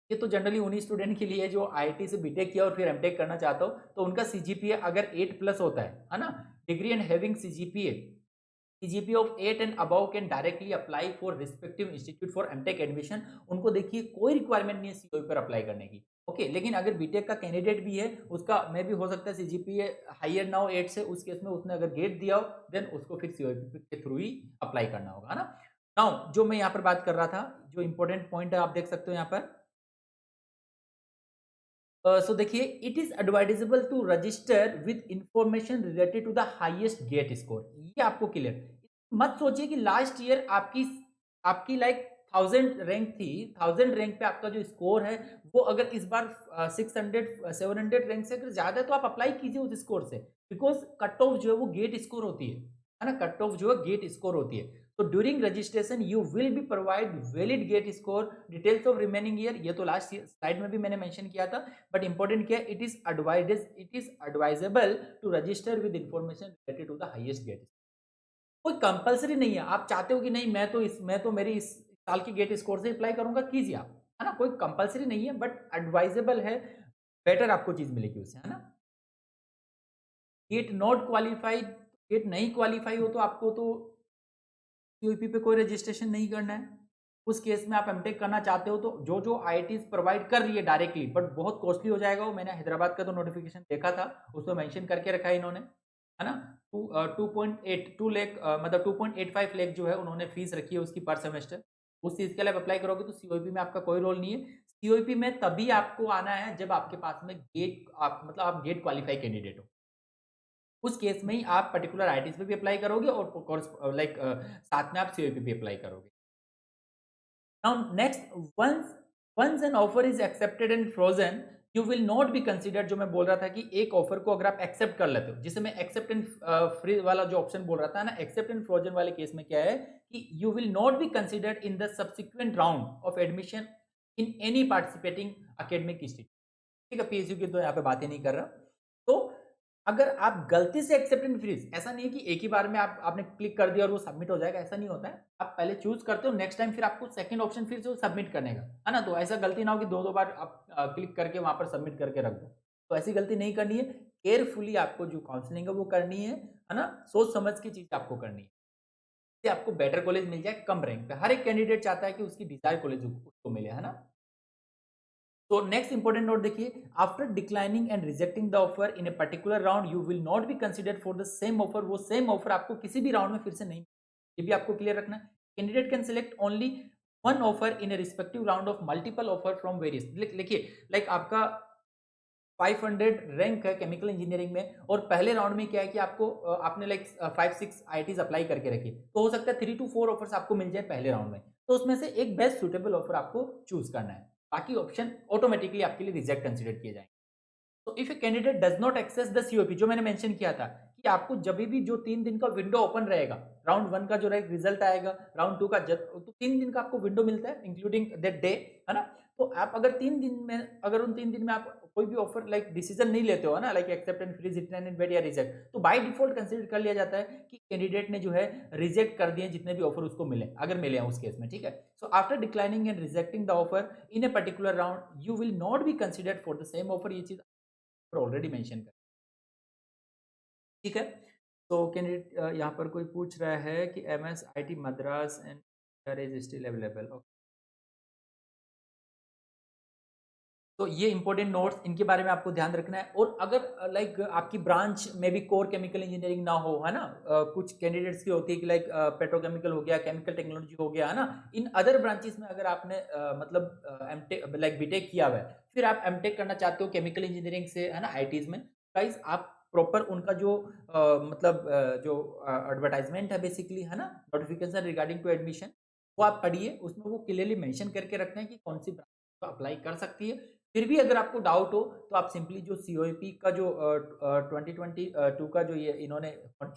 ये तो जनरली उन्हीं स्टूडेंट के लिए है जो आईआईटी से बीटेक किया और फिर एमटेक करना चाहता हो, तो उनका सीजीपीए अगर 8 प्लस होता है ना? Degree and having CGPA of 8 and above can directly apply for respective institute for MTech admission. उनको देखिए कोई रिक्वायरमेंट नहीं है सीओई पर अप्लाई करने की। ओके, लेकिन अगर बीटेक का कैंडिडेट भी है, उसका मे भी हो सकता है सीजीपीए हायर ना हो 8 से, उस केस में उसने अगर गेट दिया हो, देन उसको फिर सीओई के थ्रू ही अप्लाई करना होगा, है ना? नाउ जो मैं यहाँ पर बात कर रहा था, जो इंपॉर्टेंट पॉइंट है आप देख सकते हो यहाँ पर। सो देखिए, it is advisable to register with information related to the highest GATE score. ये आपको क्लियर, मत सोचिए कि लास्ट ईयर आपकी आपकी लाइक 1000 रैंक थी, 1000 रैंक पे आपका जो स्कोर है वो अगर इस बार 600 700 रैंक से अगर ज्यादा है तो आप अप्लाई कीजिए उस स्कोर से, बिकॉज कट ऑफ जो है वो गेट स्कोर होती है ना? कट ऑफ जो है गेट स्कोर होती है। तो during registration you will be provide valid GATE score details of remaining year. ये तो लास्ट स्लाइड में भी मैंने मेंशन किया था, बट इंपॉर्टेंट क्या है, it is advisable to register with information related to the highest GATE. कोई कंपलसरी नहीं है, आप चाहते हो कि नहीं मैं तो मेरी इस साल की गेट स्कोर से अप्लाई करूंगा, कीजिए आप, है ना? कोई कंपलसरी नहीं है, बट एडवाइजेबल है, बेटर आपको चीज मिलेगी उससे, है ना? गेट नॉट क्वालिफाइड, गेट नहीं क्वालिफाई हो तो आपको तो सीयूईपी पे कोई रजिस्ट्रेशन नहीं करना है। उस केस में आप एमटेक करना चाहते हो तो जो जो आईआईटीज प्रोवाइड कर रही है डायरेक्टली, बट बहुत कॉस्टली हो जाएगा वो। मैंने हैदराबाद का तो नोटिफिकेशन देखा था, उसमें मेंशन करके रखा है इन्होंने, है ना? 2.82 लाख, मतलब 2.85 लाख जो है उन्होंने फीस रखी है उसकी पर सेमेस्टर। उस चीज के लिए आप अप्लाई करोगे तो सीओईपी में आपका कोई रोल नहीं है। सीओईपी में तभी आपको आना है जब आपके पास में गेट, आप मतलब आप गेट क्वालिफाई कैंडिडेट हो। उस केस में ही आप पर्टिकुलर आईआईटीज पे भी अप्लाई करोगे और कोर्स लाइक साथ में आप सीओईपी भी अप्लाई करोगे। Now next, once once an offer is accepted and frozen, you will not be considered। जो मैं बोल रहा था कि एक ऑफर को अगर आप एक्सेप्ट कर लेते हो, जिसे मैं एक्सेप्ट एंड फ्री वाला जो ऑप्शन बोल रहा था ना, एक्सेप्ट एंड फ्रोजन वाले केस में क्या है कि you will not be considered in the subsequent round of admission in any participating academic institute. ठीक है, पीएसयू की तो यहाँ पे बातें नहीं कर रहा। तो अगर आप गलती से एक्सेप्ट एंड फ्रीज, ऐसा नहीं है कि एक ही बार में आपने क्लिक कर दिया और वो सबमिट हो जाएगा, ऐसा नहीं होता है। आप पहले चूज करते हो, नेक्स्ट टाइम फिर आपको सेकंड ऑप्शन फिर से सबमिट करने का, है ना? तो ऐसा गलती ना हो कि दो दो बार आप क्लिक करके वहां पर सबमिट करके रख दो। तो ऐसी गलती नहीं करनी है। केयरफुली आपको जो काउंसलिंग है वो करनी है ना? सोच समझ की चीज आपको करनी है, इससे आपको बेटर कॉलेज मिल जाए कम रैंक पे। हर एक कैंडिडेट चाहता है कि उसकी डिजायर कॉलेज उसको मिले, है ना? तो नेक्स्ट इंपॉर्टेंट नोट देखिए, after declining and rejecting the offer in a particular round you will not be considered for the same offer. वो सेम ऑफर आपको किसी भी राउंड में फिर से नहीं, ये भी आपको क्लियर रखना है। Candidate can select only one offer in A respective round of multiple offer from various. लिखिए, लाइक आपका 500 रैंक है केमिकल इंजीनियरिंग में, और पहले राउंड में क्या है कि आपको आपने लाइक 5-6 आईआईटीज अप्लाई करके रखी, तो हो सकता है 3 to 4 ऑफर्स आपको मिल जाए पहले राउंड में, तो उसमें से एक बेस्ट सुटेबल ऑफर आपको चूज करना है। बाकी ऑप्शन ऑटोमेटिकली आपके लिए रिजेक्ट कंसिडर किए जाएंगे। तो if a candidate does not access the COAP, जो मैंने मेंशन किया था कि आपको जब भी जो 3 दिन का विंडो ओपन रहेगा, राउंड 1 का जो रिजल्ट आएगा, राउंड 2 का तो 3 दिन का आपको विंडो मिलता है इंक्लूडिंग दैट डे, है ना? तो आप अगर 3 दिन में, अगर उन 3 दिन में आप कोई भी ऑफर लाइक डिसीजन नहीं लेते हो ना, like accept and freeze, return and wait या रिजेक्ट, तो बाय डिफॉल्ट कंसीडर कर लिया जाता है कि कैंडिडेट ने जो है रिजेक्ट कर दिए जितने भी ऑफर उसको मिले, अगर मिले हैं उस केस में, ठीक है? So after declining and rejecting the offer in a particular round you will not be considered for the same offer. ये चीज ऑलरेडी मेंशन कर, ठीक है? तो कैंडिडेट यहाँ पर कोई पूछ रहा है कि MS IT Madras and is still available. तो ये इंपॉर्टेंट नोट्स, इनके बारे में आपको ध्यान रखना है। और अगर लाइक आपकी ब्रांच में भी कोर केमिकल इंजीनियरिंग ना हो, है ना, कुछ कैंडिडेट्स की होती है कि लाइक पेट्रोकेमिकल हो गया, केमिकल टेक्नोलॉजी हो गया, है ना, इन अदर ब्रांचेस में अगर आपने मतलब एमटेक लाइक बीटेक किया हुआ है, फिर आप एमटेक करना चाहते हो केमिकल इंजीनियरिंग से, है ना, आईटीज में, गाइस आप प्रॉपर उनका जो मतलब जो एडवर्टाइजमेंट है बेसिकली, है ना, नोटिफिकेशन रिगार्डिंग टू एडमिशन, वो आप पढ़िए, उसमें वो क्लियरली मेंशन करके रखते हैं कि कौन सी ब्रांच अप्लाई कर सकती है। फिर भी अगर आपको डाउट हो तो आप सिंपली जो सीओईपी का जो 2022 का जो ये इन्होंने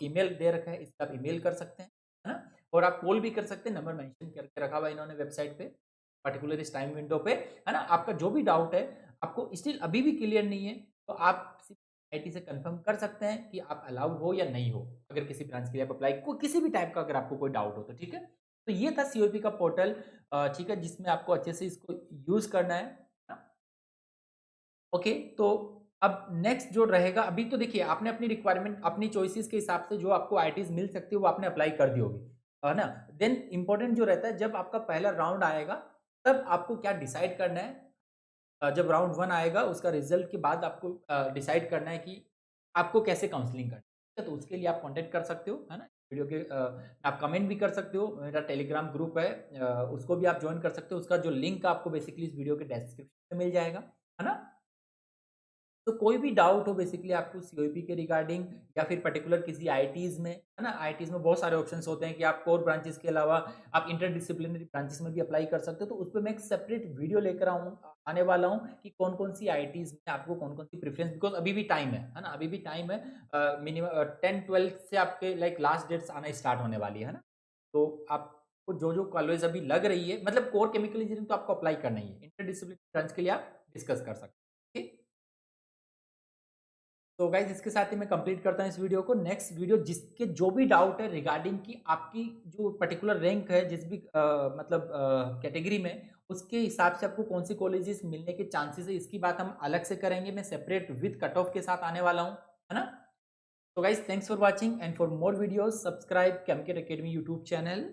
ईमेल दे रखा है, इस पर आप ईमेल कर सकते हैं, है ना? और आप कॉल भी कर सकते हैं, नंबर मेंशन करके रखा हुआ है इन्होंने वेबसाइट पे। पर्टिकुलर इस टाइम विंडो पे, है ना? आपका जो भी डाउट है, आपको स्टिल अभी भी क्लियर नहीं है, तो आप आईटी से कंफर्म कर सकते हैं कि आप अलाउड हो या नहीं हो, अगर किसी ब्रांच के लिए आप अप्लाई को किसी भी टाइप का अगर आपको कोई डाउट हो तो, ठीक है? तो ये था सीओपी का पोर्टल, ठीक है, जिसमें आपको अच्छे से इसको यूज़ करना है ना? ओके, तो अब नेक्स्ट जो रहेगा, अभी तो देखिए आपने अपनी रिक्वायरमेंट, अपनी चॉइसेस के हिसाब से जो आपको आईटीज़ मिल सकती है वो आपने अप्लाई कर दी होगी, है ना? देन इम्पोर्टेंट जो रहता है, जब आपका पहला राउंड आएगा, तब आपको क्या डिसाइड करना है। जब राउंड 1 आएगा उसका रिज़ल्ट के बाद आपको डिसाइड करना है कि आपको कैसे काउंसलिंग करनी है, तो उसके लिए आप कॉन्टैक्ट कर सकते हो, है ना? वीडियो के आप कमेंट भी कर सकते हो, मेरा टेलीग्राम ग्रुप है, उसको भी आप जॉइन कर सकते हो, उसका जो लिंक आपको बेसिकली इस वीडियो के डिस्क्रिप्शन में मिल जाएगा, है ना? तो कोई भी डाउट हो बेसिकली आपको सीओईपी के रिगार्डिंग, या फिर पर्टिकुलर किसी आईटीज़ में, है ना? आईटीज़ में बहुत सारे ऑप्शंस होते हैं कि आप कोर ब्रांचेस के अलावा आप इंटरडिसिप्लिनरी ब्रांचेस में भी अप्लाई कर सकते हो, तो उस पे मैं एक सेपरेट वीडियो लेकर आने वाला हूँ कि कौन-कौन सी आईटीज़ में आपको कौन-कौन सी प्रेफ़रेंस, बिकॉज़ अभी भी टाइम है ना? अभी भी टाइम है, मिनिमम 10-12 से आपके लाइक लास्ट डेट्स आना स्टार्ट होने वाली है ना? तो आपको जो-जो कॉलेज अभी लग रही है, मतलब कोर केमिकल इंजीनियरिंग तो आपको अप्लाई करना ही है, इंटरडिसिप्लिनरी ब्रांच के लिए आप डिस्कस कर सकते हैं, ठीक? तो गाइज़ इसके साथ ही मैं कंप्लीट करता हूँ इस वीडियो को। नेक्स्ट वीडियो जिसके जो भी डाउट है रिगार्डिंग कि आपकी जो पर्टिकुलर रैंक है जिस भी मतलब कैटेगरी में, उसके हिसाब से आपको कौन सी कॉलेजेस मिलने के चांसेस है, इसकी बात हम अलग से करेंगे। मैं सेपरेट विद कट ऑफ के साथ आने वाला हूँ, है ना? तो guys thanks for watching and for more videos subscribe केमकेट अकेडमी यूट्यूब चैनल।